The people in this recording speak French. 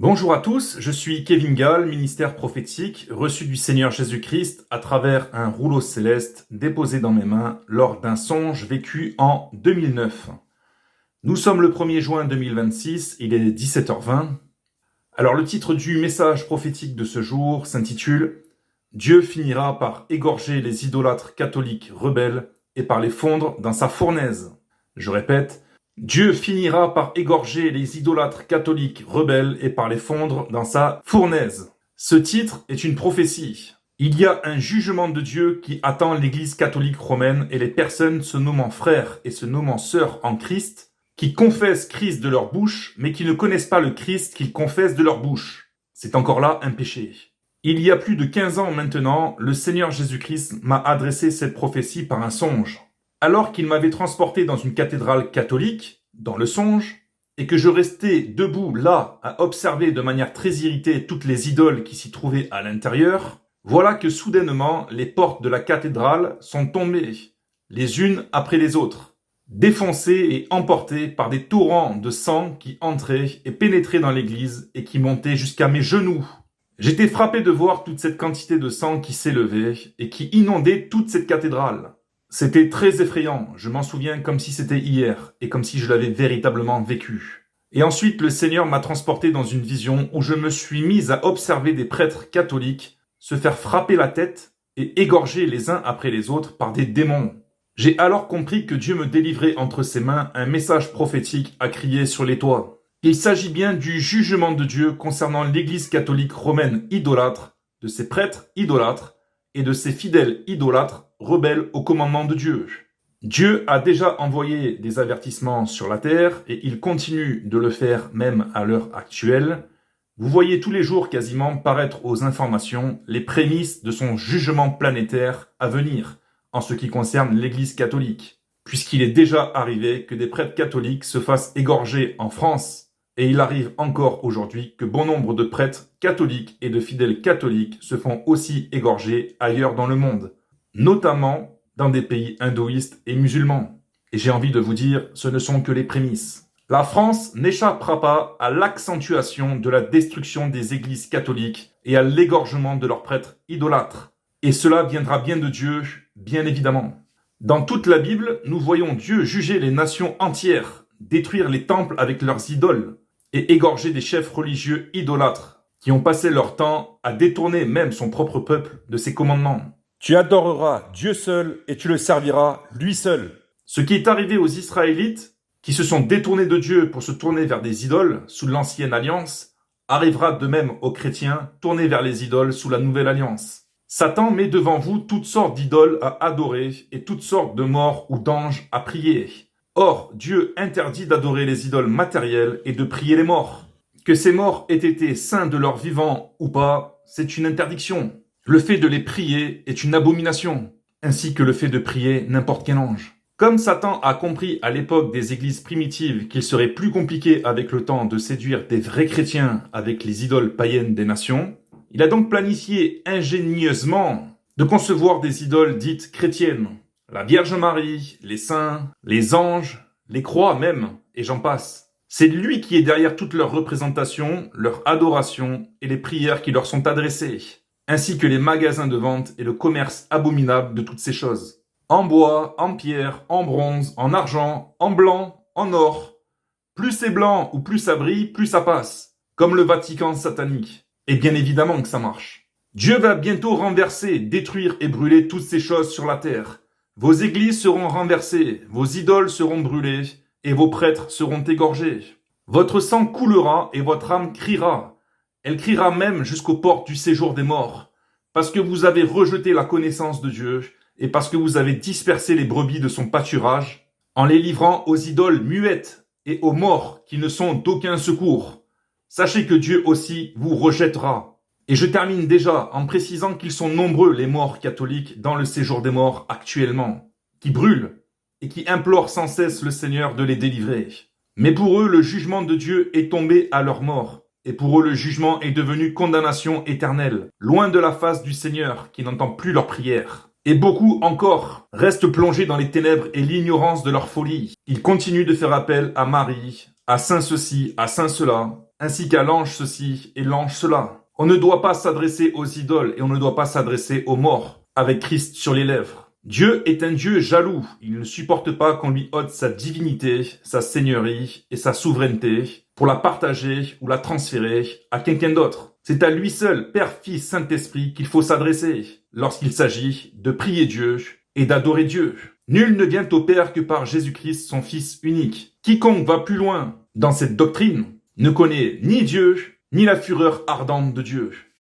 Bonjour à tous, je suis Kevin Gall, ministère prophétique, reçu du Seigneur Jésus-Christ à travers un rouleau céleste déposé dans mes mains lors d'un songe vécu en 2009. Nous sommes le 1er juin 2026, il est 17h20. Alors le titre du message prophétique de ce jour s'intitule « Dieu finira par égorger les idolâtres catholiques rebelles et par les fondre dans sa fournaise ». Je répète, Dieu finira par égorger les idolâtres catholiques rebelles et par les fondre dans sa fournaise. Ce titre est une prophétie. Il y a un jugement de Dieu qui attend l'Église catholique romaine et les personnes se nommant frères et se nommant sœurs en Christ, qui confessent Christ de leur bouche, mais qui ne connaissent pas le Christ qu'ils confessent de leur bouche. C'est encore là un péché. Il y a plus de 15 ans maintenant, le Seigneur Jésus-Christ m'a adressé cette prophétie par un songe. Alors qu'il m'avait transporté dans une cathédrale catholique, dans le songe, et que je restais debout là à observer de manière très irritée toutes les idoles qui s'y trouvaient à l'intérieur, voilà que soudainement les portes de la cathédrale sont tombées, les unes après les autres, défoncées et emportées par des torrents de sang qui entraient et pénétraient dans l'église et qui montaient jusqu'à mes genoux. J'étais frappé de voir toute cette quantité de sang qui s'élevait et qui inondait toute cette cathédrale. C'était très effrayant, je m'en souviens comme si c'était hier, et comme si je l'avais véritablement vécu. Et ensuite, le Seigneur m'a transporté dans une vision où je me suis mis à observer des prêtres catholiques se faire frapper la tête et égorger les uns après les autres par des démons. J'ai alors compris que Dieu me délivrait entre ses mains un message prophétique à crier sur les toits. Il s'agit bien du jugement de Dieu concernant l'Église catholique romaine idolâtre, de ses prêtres idolâtres, et de ses fidèles idolâtres rebelles au commandement de Dieu. Dieu a déjà envoyé des avertissements sur la terre et il continue de le faire même à l'heure actuelle. Vous voyez tous les jours quasiment paraître aux informations les prémices de son jugement planétaire à venir en ce qui concerne l'Église catholique, puisqu'il est déjà arrivé que des prêtres catholiques se fassent égorger en France. Et il arrive encore aujourd'hui que bon nombre de prêtres catholiques et de fidèles catholiques se font aussi égorger ailleurs dans le monde, notamment dans des pays hindouistes et musulmans. Et j'ai envie de vous dire, ce ne sont que les prémices. La France n'échappera pas à l'accentuation de la destruction des églises catholiques et à l'égorgement de leurs prêtres idolâtres. Et cela viendra bien de Dieu, bien évidemment. Dans toute la Bible, nous voyons Dieu juger les nations entières, détruire les temples avec leurs idoles, et égorger des chefs religieux idolâtres qui ont passé leur temps à détourner même son propre peuple de ses commandements. Tu adoreras Dieu seul et tu le serviras lui seul. Ce qui est arrivé aux Israélites, qui se sont détournés de Dieu pour se tourner vers des idoles sous l'ancienne alliance, arrivera de même aux chrétiens tournés vers les idoles sous la nouvelle alliance. Satan met devant vous toutes sortes d'idoles à adorer et toutes sortes de morts ou d'anges à prier. Or, Dieu interdit d'adorer les idoles matérielles et de prier les morts. Que ces morts aient été saints de leur vivant ou pas, c'est une interdiction. Le fait de les prier est une abomination, ainsi que le fait de prier n'importe quel ange. Comme Satan a compris à l'époque des églises primitives qu'il serait plus compliqué avec le temps de séduire des vrais chrétiens avec les idoles païennes des nations, il a donc planifié ingénieusement de concevoir des idoles dites chrétiennes. La Vierge Marie, les saints, les anges, les croix même, et j'en passe. C'est lui qui est derrière toutes leurs représentations, leur adoration et les prières qui leur sont adressées, ainsi que les magasins de vente et le commerce abominable de toutes ces choses. En bois, en pierre, en bronze, en argent, en blanc, en or. Plus c'est blanc ou plus ça brille, plus ça passe. Comme le Vatican satanique. Et bien évidemment que ça marche. Dieu va bientôt renverser, détruire et brûler toutes ces choses sur la terre. Vos églises seront renversées, vos idoles seront brûlées, et vos prêtres seront égorgés. Votre sang coulera et votre âme criera. Elle criera même jusqu'aux portes du séjour des morts, parce que vous avez rejeté la connaissance de Dieu, et parce que vous avez dispersé les brebis de son pâturage, en les livrant aux idoles muettes et aux morts qui ne sont d'aucun secours. Sachez que Dieu aussi vous rejettera. Et je termine déjà en précisant qu'ils sont nombreux les morts catholiques dans le séjour des morts actuellement, qui brûlent et qui implorent sans cesse le Seigneur de les délivrer. Mais pour eux, le jugement de Dieu est tombé à leur mort, et pour eux, le jugement est devenu condamnation éternelle, loin de la face du Seigneur qui n'entend plus leurs prières. Et beaucoup encore restent plongés dans les ténèbres et l'ignorance de leur folie. Ils continuent de faire appel à Marie, à Saint ceci, à Saint cela, ainsi qu'à l'ange ceci et l'ange cela. On ne doit pas s'adresser aux idoles et on ne doit pas s'adresser aux morts avec Christ sur les lèvres. Dieu est un Dieu jaloux. Il ne supporte pas qu'on lui ôte sa divinité, sa seigneurie et sa souveraineté pour la partager ou la transférer à quelqu'un d'autre. C'est à lui seul, Père, Fils, Saint-Esprit, qu'il faut s'adresser lorsqu'il s'agit de prier Dieu et d'adorer Dieu. Nul ne vient au Père que par Jésus-Christ, son Fils unique. Quiconque va plus loin dans cette doctrine ne connaît ni Dieu, ni la fureur ardente de Dieu.